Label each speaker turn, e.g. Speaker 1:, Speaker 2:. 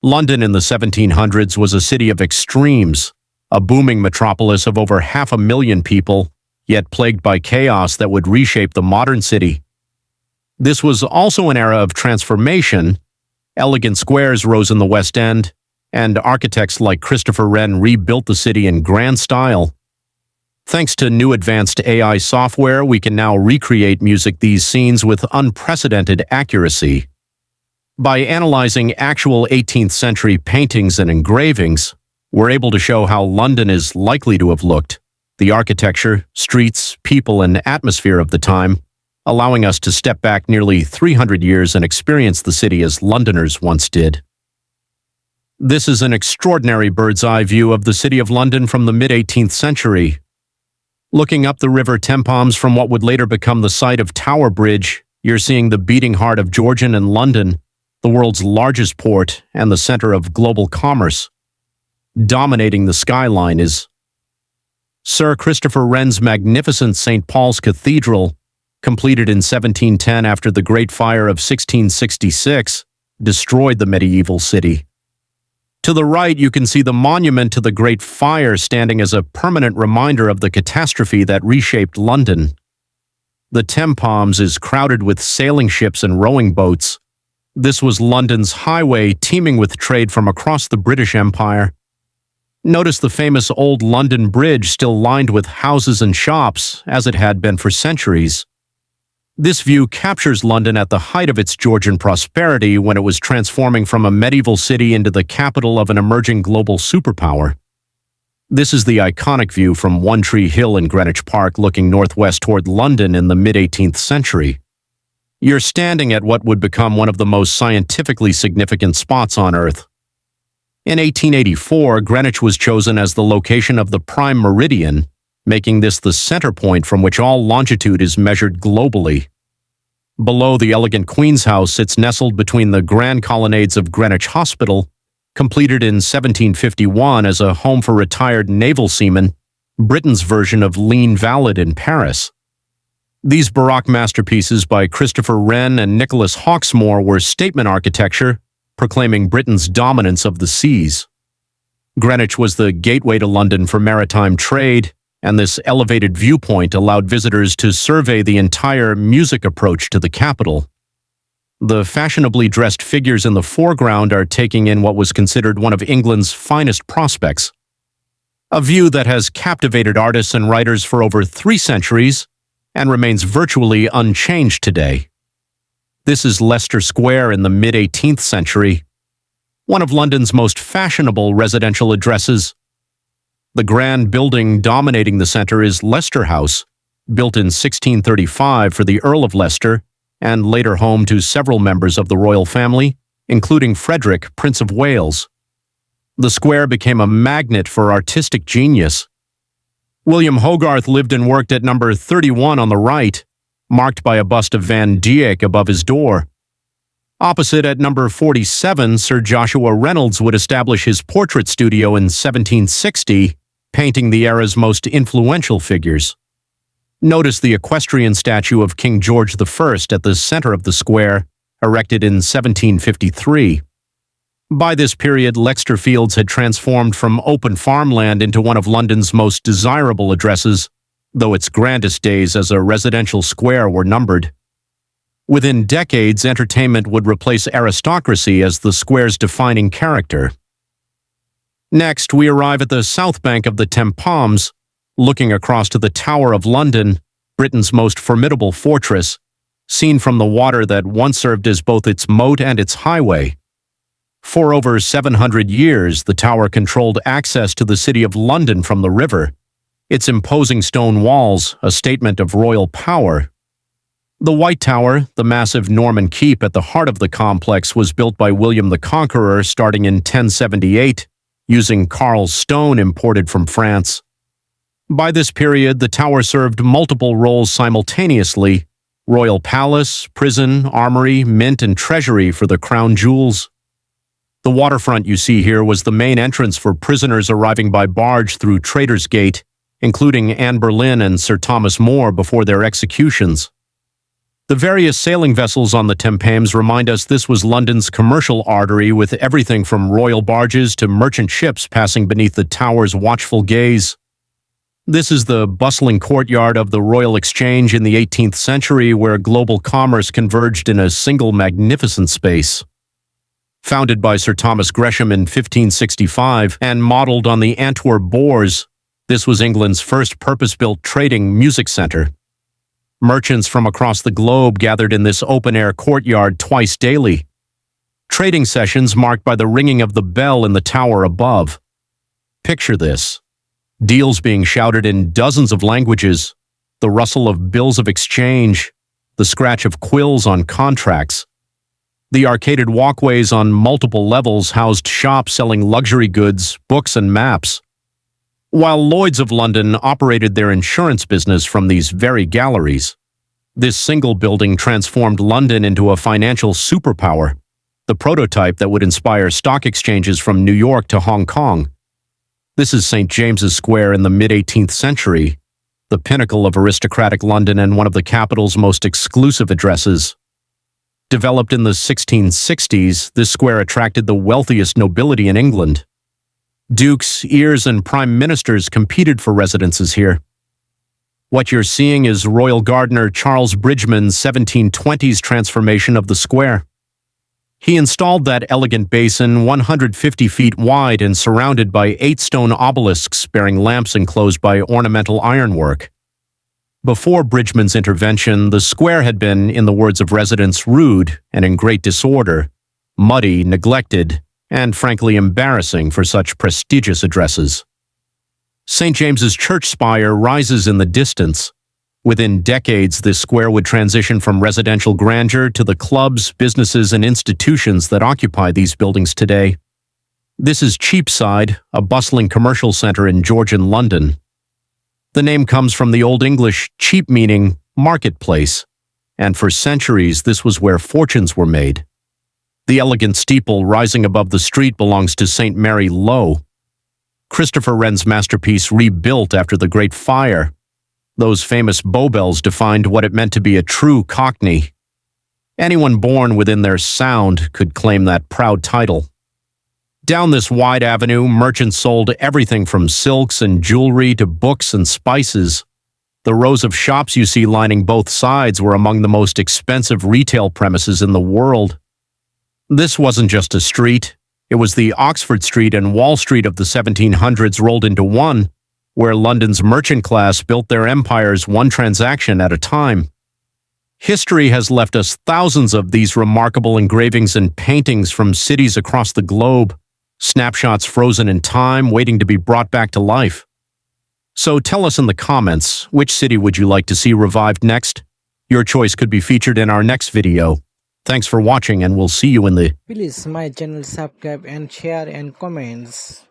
Speaker 1: London in the 1700s was a city of extremes, a booming metropolis of over 500,000 people, yet plagued by chaos that would reshape the modern city. This was also an era of transformation. Elegant squares rose in the West End, and architects like Christopher Wren rebuilt the city in grand style. Thanks to new advanced AI software, we can now recreate these scenes with unprecedented accuracy. By analyzing actual 18th century paintings and engravings, we're able to show how London is likely to have looked, the architecture, streets, people, and atmosphere of the time, allowing us to step back nearly 300 years and experience the city as Londoners once did. This is an extraordinary bird's-eye view of the city of London from the mid-18th century. Looking up the River Thames from what would later become the site of Tower Bridge, you're seeing the beating heart of Georgian and London, the world's largest port and the center of global commerce. Dominating the skyline is Sir Christopher Wren's magnificent St. Paul's Cathedral, completed in 1710 after the Great Fire of 1666, destroyed the medieval city. To the right, you can see the monument to the Great Fire standing as a permanent reminder of the catastrophe that reshaped London. The Thames is crowded with sailing ships and rowing boats. This was London's highway, teeming with trade from across the British Empire. Notice the famous Old London Bridge still lined with houses and shops, as it had been for centuries. This view captures London at the height of its Georgian prosperity when it was transforming from a medieval city into the capital of an emerging global superpower. This is the iconic view from One Tree Hill in Greenwich Park looking northwest toward London in the mid-18th century. You're standing at what would become one of the most scientifically significant spots on Earth. In 1884, Greenwich was chosen as the location of the prime meridian, making this the center point from which all longitude is measured globally. Below the elegant Queen's House sits nestled between the grand colonnades of Greenwich Hospital, completed in 1751 as a home for retired naval seamen, Britain's version of Lean Valid in Paris. These Baroque masterpieces by Christopher Wren and Nicholas Hawksmoor were statement architecture, proclaiming Britain's dominance of the seas. Greenwich was the gateway to London for maritime trade, and this elevated viewpoint allowed visitors to survey the entire music approach to the capital. The fashionably dressed figures in the foreground are taking in what was considered one of England's finest prospects. A view that has captivated artists and writers for over 3 centuries and remains virtually unchanged today. This is Leicester Square in the mid-18th century, one of London's most fashionable residential addresses. The grand building dominating the center is Leicester House, built in 1635 for the Earl of Leicester and later home to several members of the royal family, including Frederick, Prince of Wales. The square became a magnet for artistic genius. William Hogarth lived and worked at number 31 on the right, marked by a bust of Van Dyck above his door. Opposite at number 47, Sir Joshua Reynolds would establish his portrait studio in 1760, painting the era's most influential figures. Notice the equestrian statue of King George I at the center of the square, erected in 1753. By this period, Leicester Fields had transformed from open farmland into one of London's most desirable addresses, though its grandest days as a residential square were numbered. Within decades, entertainment would replace aristocracy as the square's defining character. Next, we arrive at the south bank of the Thames, looking across to the Tower of London, Britain's most formidable fortress, seen from the water that once served as both its moat and its highway. For over 700 years, the tower controlled access to the city of London from the river, its imposing stone walls a statement of royal power. The White Tower, the massive Norman keep at the heart of the complex, was built by William the Conqueror starting in 1078, using Carl's stone imported from France. By this period, the tower served multiple roles simultaneously: royal palace, prison, armory, mint, and treasury for the crown jewels. The waterfront you see here was the main entrance for prisoners arriving by barge through Traitor's Gate, including Anne Boleyn and Sir Thomas More before their executions. The various sailing vessels on the Thames remind us this was London's commercial artery, with everything from royal barges to merchant ships passing beneath the tower's watchful gaze. This is the bustling courtyard of the Royal Exchange in the 18th century, where global commerce converged in a single magnificent space. Founded by Sir Thomas Gresham in 1565 and modeled on the Antwerp boars, this was England's first purpose-built trading music centre. Merchants from across the globe gathered in this open-air courtyard twice daily. Trading sessions marked by the ringing of the bell in the tower above. Picture this. Deals being shouted in dozens of languages, the rustle of bills of exchange, the scratch of quills on contracts. The arcaded walkways on multiple levels housed shops selling luxury goods, books, and maps. While Lloyd's of London operated their insurance business from these very galleries, this single building transformed London into a financial superpower, the prototype that would inspire stock exchanges from New York to Hong Kong. This is St. James's Square in the mid-18th century, the pinnacle of aristocratic London and one of the capital's most exclusive addresses. Developed in the 1660s, this square attracted the wealthiest nobility in England. Dukes, earls, and prime ministers competed for residences here. What you're seeing is royal gardener Charles Bridgeman's 1720s transformation of the square. He installed that elegant basin 150 feet wide and surrounded by 8 stone obelisks bearing lamps enclosed by ornamental ironwork. Before Bridgeman's intervention, the square had been, in the words of residents, rude and in great disorder, muddy, neglected, and frankly embarrassing for such prestigious addresses. St. James's church spire rises in the distance. Within decades, this square would transition from residential grandeur to the clubs, businesses, and institutions that occupy these buildings today. This is Cheapside, a bustling commercial centre in Georgian London. The name comes from the Old English cheap meaning marketplace, and for centuries this was where fortunes were made. The elegant steeple rising above the street belongs to St. Mary Low. Christopher Wren's masterpiece rebuilt after the Great Fire. Those famous Bow Bells defined what it meant to be a true Cockney. Anyone born within their sound could claim that proud title. Down this wide avenue, merchants sold everything from silks and jewelry to books and spices. The rows of shops you see lining both sides were among the most expensive retail premises in the world. This wasn't just a street. It was the Oxford Street and Wall Street of the 1700s rolled into one, where London's merchant class built their empires one transaction at a time. History has left us thousands of these remarkable engravings and paintings from cities across the globe, snapshots frozen in time, waiting to be brought back to life. So tell us in the comments, which city would you like to see revived next? Your choice could be featured in our next video. Thanks for watching, and we'll see you in the...
Speaker 2: Please my channel subscribe and share and comments.